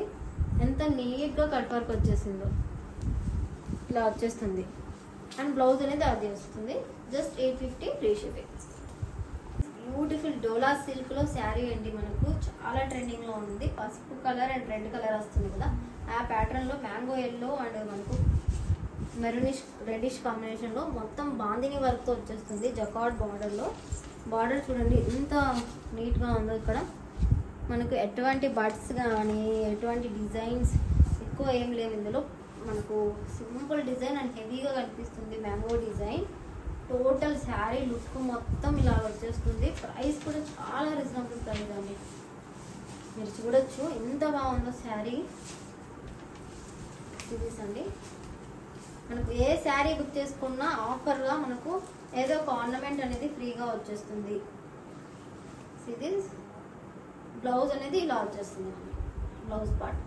ఎంత నీట్గా కట్ వర్క్ వచ్చేసిందో. ఇలా వచ్చేస్తుంది. అండ్ బ్లౌజ్ అనేది అది వస్తుంది. Just 850 free shipping. బ్యూటిఫుల్ డోలా సిల్క్లో శారీ అండి. మనకు చాలా ట్రెండింగ్లో ఉంది. పసుపు కలర్ అండ్ రెడ్ కలర్ వస్తుంది కదా, ఆ ప్యాటర్న్లో మ్యాంగో ఎల్లో అండ్ మనకు మెరూనిష్ రెడ్డిష్ కాంబినేషన్లో మొత్తం బాందిని వర్క్తో వచ్చేస్తుంది. జకార్డ్ బార్డర్లో. బార్డర్ చూడండి ఎంత నీట్గా ఉందో. ఇక్కడ మనకు ఎటువంటి బడ్స్ కానీ ఎటువంటి డిజైన్స్ ఎక్కువ ఏం లేవు ఇందులో. మనకు సింపుల్ డిజైన్ అండ్ హెవీగా కనిపిస్తుంది mango design. Total sari look మొత్తం ఇలా వచ్చేస్తుంది. ప్రైస్ కూడా చాలా రీజనబుల్ ప్రైస్ అండి. మీరు చూడొచ్చు ఎంత బాగుందో శారీ. చూపిస్తండి. మనకు ఏ శారీ బుక్ చేసుకున్నా ఆఫర్గా మనకు ఏదో ఒక ఆర్నమెంట్ అనేది ఫ్రీగా వచ్చేస్తుంది. ఇది బ్లౌజ్ అనేది ఇలా వచ్చేస్తుంది బ్లౌజ్ పార్ట్.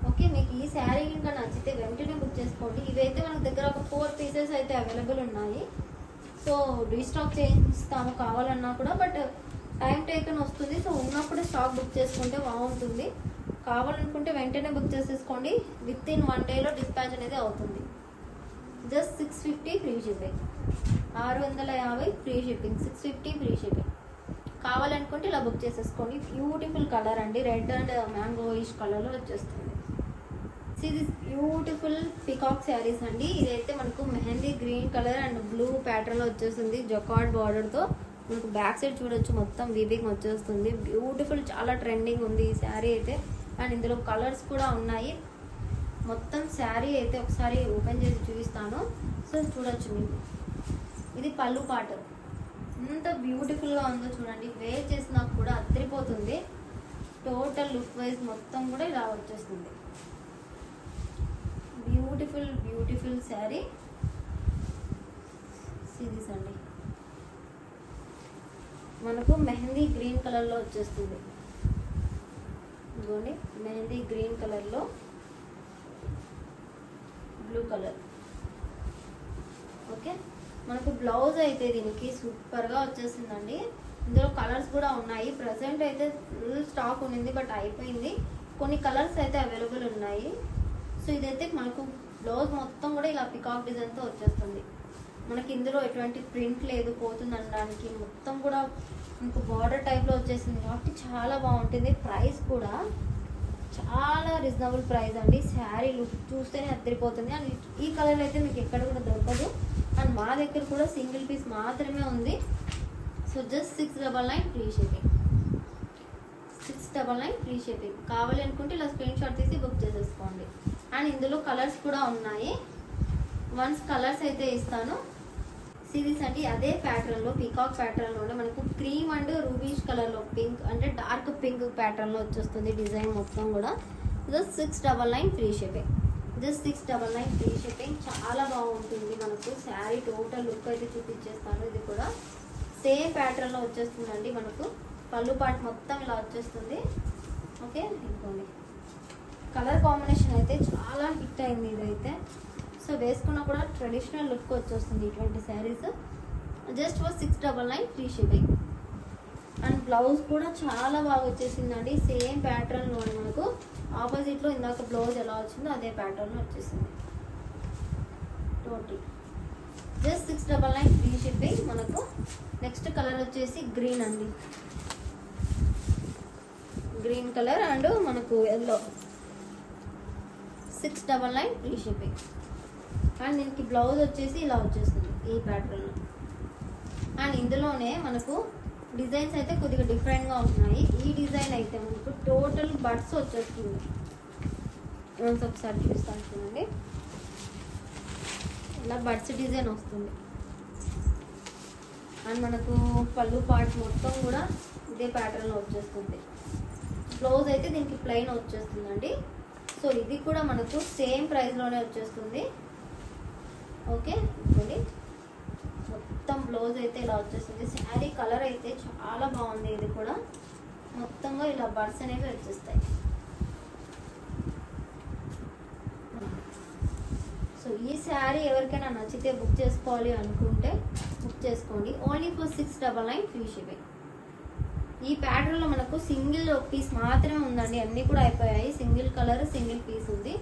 ఓకే, మీకు ఈ శారీ ఇంకా నచ్చితే వెంటనే బుక్ చేసుకోండి. ఇవైతే మన దగ్గర ఒక 4 పీసెస్ అయితే అవైలబుల్ ఉన్నాయి. సో రీస్టాక్ చేయిస్తాము కావాలన్నా కూడా, బట్ టైం టేకన్ వస్తుంది. సో ఉన్నప్పుడు స్టాక్ బుక్ చేసుకుంటే బాగుంటుంది. కావాలనుకుంటే వెంటనే బుక్ చేసేసుకోండి. విత్ ఇన్ 1 డేలో డిస్పాచ్ అనేది అవుతుంది. Just 650 free shipping. 650 free shipping. 650 free shipping. కావాలనుకుంటే ఇలా బుక్ చేసేసుకోండి. బ్యూటిఫుల్ కలర్ అండి. రెడ్ అండ్ మ్యాంగోయిష్ కలర్లో వచ్చేస్తుంది. ఇది బ్యూటిఫుల్ పికాక్ శారీస్ అండి. ఇదైతే మనకు mehndi green colour and blue ప్యాటర్న్లో వచ్చేస్తుంది. జకార్డ్ బార్డర్తో మనకు బ్యాక్ సైడ్ చూడొచ్చు మొత్తం వీవింగ్ వచ్చేస్తుంది. బ్యూటిఫుల్, చాలా ట్రెండింగ్ ఉంది ఈ శారీ అయితే. అండ్ ఇందులో కలర్స్ కూడా ఉన్నాయి. మొత్తం శారీ అయితే ఒకసారి ఓపెన్ చేసి చూపిస్తాను. సో చూడొచ్చు మీకు. ఇది పళ్ళు పాట. ఎంత బ్యూటిఫుల్గా ఉందో చూడండి. వేర్ చేసినా కూడా అద్దరిపోతుంది. టోటల్ లుక్ వైజ్ మొత్తం కూడా ఇలా వచ్చేస్తుంది. బ్యూటిఫుల్ బ్యూటిఫుల్ శారీ సిరీస్ అండి. మనకు మెహందీ గ్రీన్ కలర్లో వచ్చేస్తుంది. ఇదిగోండి, మెహందీ గ్రీన్ కలర్లో బ్లూ కలర్. ఓకే, మనకు బ్లౌజ్ అయితే దీనికి సూపర్గా వచ్చేసిందండి. ఇందులో కలర్స్ కూడా ఉన్నాయి. ప్రజెంట్ అయితే ఫుల్ స్టాక్ ఉంది, బట్ అయిపోయింది. కొన్ని కలర్స్ అయితే అవైలబుల్ ఉన్నాయి. సో ఇదైతే మనకు బ్లౌజ్ మొత్తం కూడా ఇలా పికాక్ డిజైన్తో వచ్చేస్తుంది. మనకి ఇందులో ఎటువంటి ప్రింట్ లేదు పోతుంది అనడానికి. మొత్తం కూడా మనకు బార్డర్ టైప్లో వచ్చేసింది కాబట్టి చాలా బాగుంటుంది. ప్రైస్ కూడా చాలా రీజనబుల్ ప్రైస్ అండి. శారీ లుక్ చూస్తేనే అద్దరిపోతుంది. అండ్ ఈ కలర్ అయితే మీకు ఎక్కడ కూడా దొరకదు. అండ్ మా దగ్గర కూడా సింగిల్ పీస్ మాత్రమే ఉంది. So just 699 free shipping. 699 free shipping. కావాలి అనుకుంటే ఇలా స్క్రీన్ షాట్ తీసి బుక్ చేసేసుకోండి. అండ్ ఇందులో కలర్స్ కూడా ఉన్నాయి. వన్స్ కలర్స్ అయితే ఇస్తాను. సిరీస్ అంటే అదే ప్యాటర్న్లో పీకాక్ ప్యాటర్న్లో మనకు క్రీమ్ అండ్ రూబీష్ కలర్లో పింక్ అంటే డార్క్ పింక్ ప్యాటర్న్లో వచ్చేస్తుంది డిజైన్ మొత్తం కూడా. Just 699 free shipping. Just 699 free shipping. చాలా బాగుంటుంది. మనకు శారీ టోటల్ లుక్ అయితే చూపించేస్తాను. ఇది కూడా సేమ్ ప్యాటర్న్లో వచ్చేస్తుందండి. మనకు పళ్ళు పార్ట్ మొత్తం ఇలా వచ్చేస్తుంది. ఓకే, ఇంకోండి కలర్ కాంబినేషన్ అయితే చాలా హిట్ అయింది ఇదైతే. సో వేసుకున్నా కూడా ట్రెడిషనల్ లుక్ వచ్చేస్తుంది ఇటువంటి saris. Just for 699 free shipping. And blouse కూడా చాలా బాగా వచ్చేసిందండి. సేమ్ ప్యాటర్న్లో మనకు ఆపోజిట్లో ఇందాక బ్లౌజ్ ఎలా వచ్చిందో అదే ప్యాటర్న్లో వచ్చేసింది టోటల్. Just 699 free shipping. మనకు నెక్స్ట్ కలర్ వచ్చేసి గ్రీన్ అండి. గ్రీన్ కలర్ అండ్ మనకు ఎల్లో. 699 free shipping. అండ్ దీనికి బ్లౌజ్ వచ్చేసి ఇలా వచ్చేస్తుంది ఈ ప్యాటర్న్లో. అండ్ ఇందులోనే మనకు డిజైన్స్ అయితే కొద్దిగా డిఫరెంట్గా ఉన్నాయి. ఈ డిజైన్ అయితే మనకు టోటల్ బడ్స్ వచ్చేస్తుంది. ఒకసారి చూపిస్తాను చూడండి. ఇలా బడ్స్ డిజైన్ వస్తుంది. అండ్ మనకు పళ్ళు పార్ట్ మొత్తం కూడా ఇదే ప్యాటర్న్లో వచ్చేస్తుంది. బ్లౌజ్ అయితే దీనికి ప్లెయిన్ వచ్చేస్తుందండి. సో ఇది కూడా మనకు సేమ్ ప్రైస్లోనే వచ్చేస్తుంది. ఓకే, ఇదిగోండి మొత్తం బ్లౌజ్ అయితే ఇలా వచ్చేస్తుంది. శారీ కలర్ అయితే చాలా బాగుంది. ఇది కూడా మొత్తంగా ఇలా బర్డ్స్ అనేవి వచ్చేస్తాయి. సో ఈ శారీ ఎవరికైనా నచ్చితే బుక్ చేసుకోవాలి అనుకుంటే బుక్ చేసుకోండి. Only for 699 free shipping. ఈ ప్యాటర్న్లో మనకు సింగిల్ పీస్ మాత్రమే ఉందండి, అన్నీ కూడా అయిపోయాయి. సింగిల్ కలర్ సింగిల్ పీస్ ఉంది.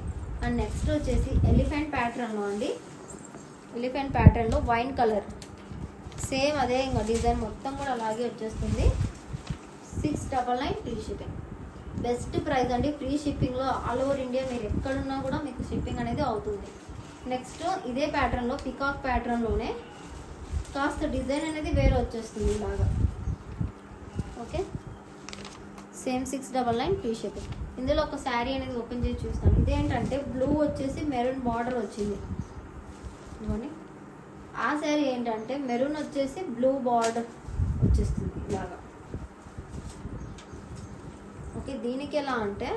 అండ్ నెక్స్ట్ వచ్చేసి ఎలిఫెంట్ ప్యాటర్న్లో అండి. ఎలిఫెంట్ ప్యాటర్న్లో వైన్ కలర్ సేమ్ అదే ఇంకా డిజైన్ మొత్తం కూడా అలాగే వచ్చేస్తుంది. 699 ఫ్రీ షిప్పింగ్. బెస్ట్ ప్రైస్ అండి. ఫ్రీ షిప్పింగ్లో ఆల్ ఓవర్ ఇండియా మీరు ఎక్కడున్నా కూడా మీకు షిప్పింగ్ అనేది అవుతుంది. నెక్స్ట్ ఇదే ప్యాటర్న్లో పికాక్ ప్యాటర్న్లోనే కాస్త డిజైన్ అనేది వేరే వచ్చేస్తుంది ఇలాగా. Okay, same 699 free shipping. ఇందులో ఒక శారీ అనేది ఓపెన్ చేసి చూస్తాను. ఇదేంటంటే బ్లూ వచ్చేసి మెరూన్ బార్డర్ వచ్చింది. ఇవ్వండి, ఆ శారీ ఏంటంటే మెరూన్ వచ్చేసి బ్లూ బార్డర్ వచ్చేస్తుంది ఇలాగా. ఓకే, దీనికి ఎలా అంటే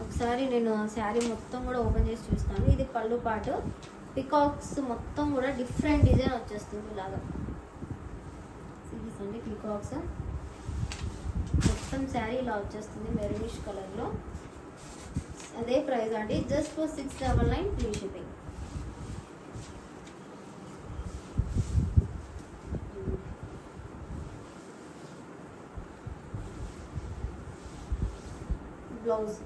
ఒకసారి నేను శారీ మొత్తం కూడా ఓపెన్ చేసి చూస్తాను. ఇది పళ్ళు పాటు పికాక్స్ మొత్తం కూడా డిఫరెంట్ డిజైన్ వచ్చేస్తుంది ఇలాగా. అండి పికాక్స్ మొత్తం శారీ ఇలా వచ్చేస్తుంది మెరూనిష్ కలర్లో. అదే ప్రైస్ అండి, just for 699 free shipping. Blouse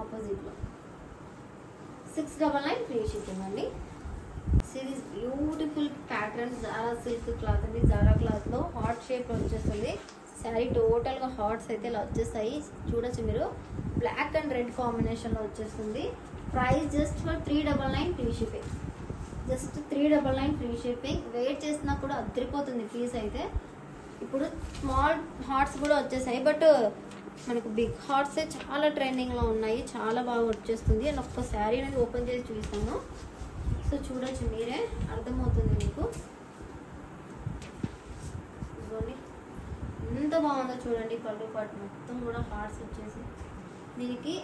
ఆపోజిట్లో 699 ఫ్రీ షిప్పింగ్ అండి. Series beautiful pattern Zara silk cloth అండి. జారా క్లాత్లో హార్ట్ షేప్ వచ్చేస్తుంది శారీ. టోటల్గా హార్ట్స్ అయితే ఇలా వచ్చేస్తాయి, చూడొచ్చు మీరు. బ్లాక్ అండ్ రెడ్ కాంబినేషన్లో వచ్చేస్తుంది. Price just for 399 free shipping. Just 399 free shipping. Wait చేసినా కూడా అదిరిపోతుంది పీస్ అయితే. ఇప్పుడు స్మాల్ హార్ట్స్ కూడా వచ్చేసాయి, బట్ మనకు బిగ్ హార్ట్సే చాలా ట్రెండింగ్లో ఉన్నాయి. చాలా బాగా వచ్చేస్తుంది. అండ్ ఒక్క శారీ అనేది ఓపెన్ చేసి చూస్తాను. సో చూడొచ్చు మీరే, అర్థమవుతుంది మీకు. ఎంత బాగుందో చూడండి. పళ్ళు పాటు మొత్తం కూడా హార్ట్స్ వచ్చేసి దీనికి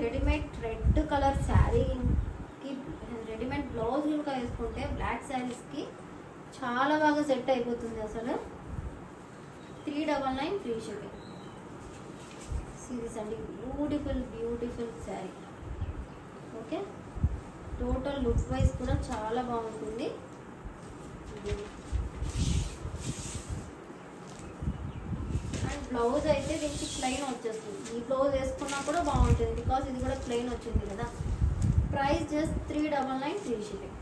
రెడీమేడ్ రెడ్ కలర్ శారీకి రెడీమేడ్ బ్లౌజ్ కనుక వేసుకుంటే బ్లాక్ శారీస్కి చాలా బాగా సెట్ అయిపోతుంది అసలు. 399 ఫ్రీ షిప్పింగ్. సిరీస్ అండి, beautiful beautiful sari. Okay, total look wise కూడా చాలా బాగుంటుంది. అండ్ బ్లౌజ్ అయితే దీనికి ప్లెయిన్ వచ్చేస్తుంది. ఈ బ్లౌజ్ వేసుకున్నా కూడా బాగుంటుంది, బికాస్ ఇది కూడా ప్లెయిన్ వచ్చింది కదా. Price just 399 free shipping.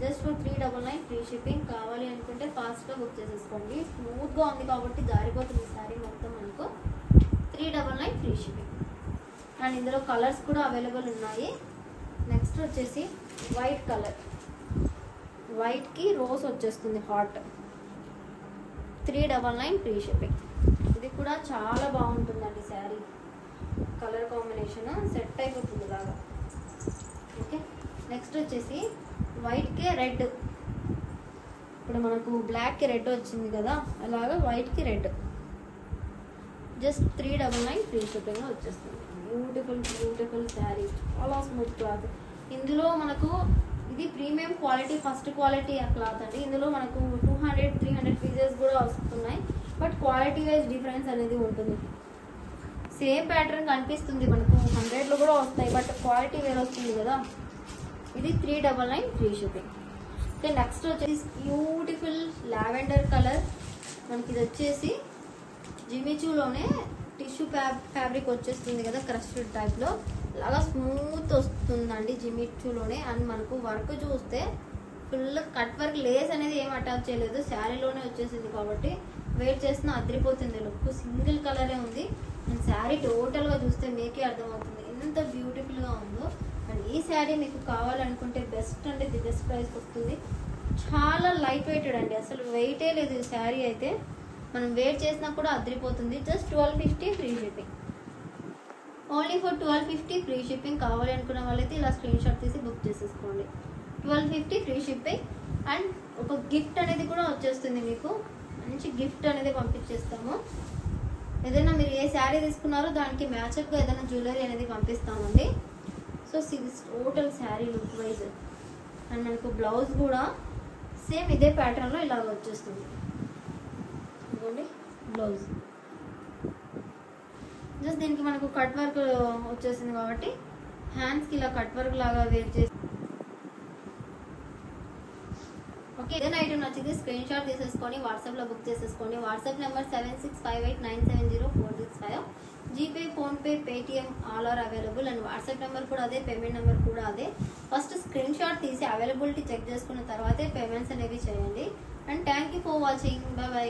Just for 399 free shipping. కావాలి అనుకుంటే ఫాస్ట్గా బుక్ చేసేసుకోండి. స్మూత్గా ఉంది కాబట్టి జారిపోతుంది శారీ మొత్తం మనకు. 399 ఫ్రీ షిప్పింగ్. అండ్ ఇందులో కలర్స్ కూడా అవైలబుల్ ఉన్నాయి. నెక్స్ట్ వచ్చేసి వైట్ కలర్, వైట్కి రోజ్ వచ్చేస్తుంది హార్ట్. 399 free shipping. ఇది కూడా చాలా బాగుంటుందండి శారీ. కలర్ కాంబినేషన్ సెట్ అయిపోతుంది ఇలాగా. ఓకే, నెక్స్ట్ వచ్చేసి వైట్కే రెడ్. ఇప్పుడు మనకు బ్లాక్కి రెడ్ వచ్చింది కదా, అలాగా వైట్కి రెడ్. జస్ట్ 399 ఫ్రీ షిప్పింగ్ వచ్చేస్తుంది. బ్యూటిఫుల్ బ్యూటిఫుల్ శారీ, చాలా స్మూత్ క్లాత్. ఇందులో మనకు ఇది ప్రీమియం క్వాలిటీ, ఫస్ట్ క్వాలిటీ ఆ క్లాత్ అండి. ఇందులో మనకు 200-300 పీసెస్ కూడా వస్తున్నాయి, బట్ క్వాలిటీ వైజ్ డిఫరెన్స్ అనేది ఉంటుంది. సేమ్ ప్యాటర్న్ కనిపిస్తుంది మనకు, 100లో కూడా వస్తాయి, బట్ క్వాలిటీ వేరే వస్తుంది కదా. ఇది 399 ఫ్రీ షిప్పింగ్. ఓకే, నెక్స్ట్ వచ్చేసి బ్యూటిఫుల్ లావెండర్ కలర్. మనకి ఇది వచ్చేసి జిమిచూలోనే టిష్యూ ఫ్యాబ్రిక్ వచ్చేస్తుంది కదా, క్రష్డ్ టైప్లో. అలాగా స్మూత్ వస్తుందండి జిమిచూలోనే. అండ్ మనకు వర్క్ చూస్తే ఫుల్ కట్ వర్క్, లేస్ అనేది ఏం అటాచ్ చేయలేదు, శారీలోనే వచ్చేసింది కాబట్టి వెయిట్ చేసిన అదిరిపోతుంది లుక్. సింగిల్ కలరే ఉంది. అండ్ శారీ టోటల్గా చూస్తే మీకే అర్థమవుతుంది ఎంత బ్యూటిఫుల్గా ఉందో. అండ్ ఈ శారీ మీకు కావాలనుకుంటే బెస్ట్ అంటే ది బెస్ట్ ప్రైస్కి వస్తుంది. చాలా లైట్ వెయిటెడ్ అండి, అసలు వెయిటే లేదు ఈ శారీ అయితే. మనం వెయిట్ చేసినా కూడా అదిరిపోతుంది. Just 1250 free shipping. Only for 1250 free shipping. కావాలి అనుకున్న వాళ్ళైతే ఇలా స్క్రీన్ షాట్ తీసి బుక్ చేసేసుకోండి. 1250 ఫ్రీ షిప్పింగ్. అండ్ ఒక గిఫ్ట్ అనేది కూడా వచ్చేస్తుంది మీకు, మంచి గిఫ్ట్ అనేది పంపించేస్తాము. ఏదైనా మీరు ఏ శారీ తీసుకున్నారో దానికి మ్యాచప్గా ఏదైనా జ్యువెలరీ అనేది పంపిస్తామండి. సో ఇది total sari look wise. And మనకు బ్లౌజ్ కూడా సేమ్ ఇదే ప్యాటర్న్లో ఇలాగ వచ్చేస్తుంది. ఇదిగోండి బ్లౌజ్. జస్ట్ దీనికి మనకు కట్ వర్క్ వచ్చేసింది కాబట్టి హ్యాండ్స్కి ఇలా కట్ వర్క్ లాగా వేర్ చేసి ఓకే. ఏదైనా ఐటమ్ నచ్చింది స్క్రీన్ షాట్ తీసేసుకొని వాట్సాప్లో బుక్ చేసేసుకోండి. WhatsApp number 7658970465. GPay, PhonePe, Paytm all are available. And WhatsApp number కూడా అదే, పేమెంట్ నెంబర్ కూడా అదే. ఫస్ట్ స్క్రీన్ షాట్ తీసి అవైలబిలిటీ చెక్ చేసుకున్న తర్వాతే పేమెంట్స్ అనేవి చేయండి. And thank you for watching. Bye bye.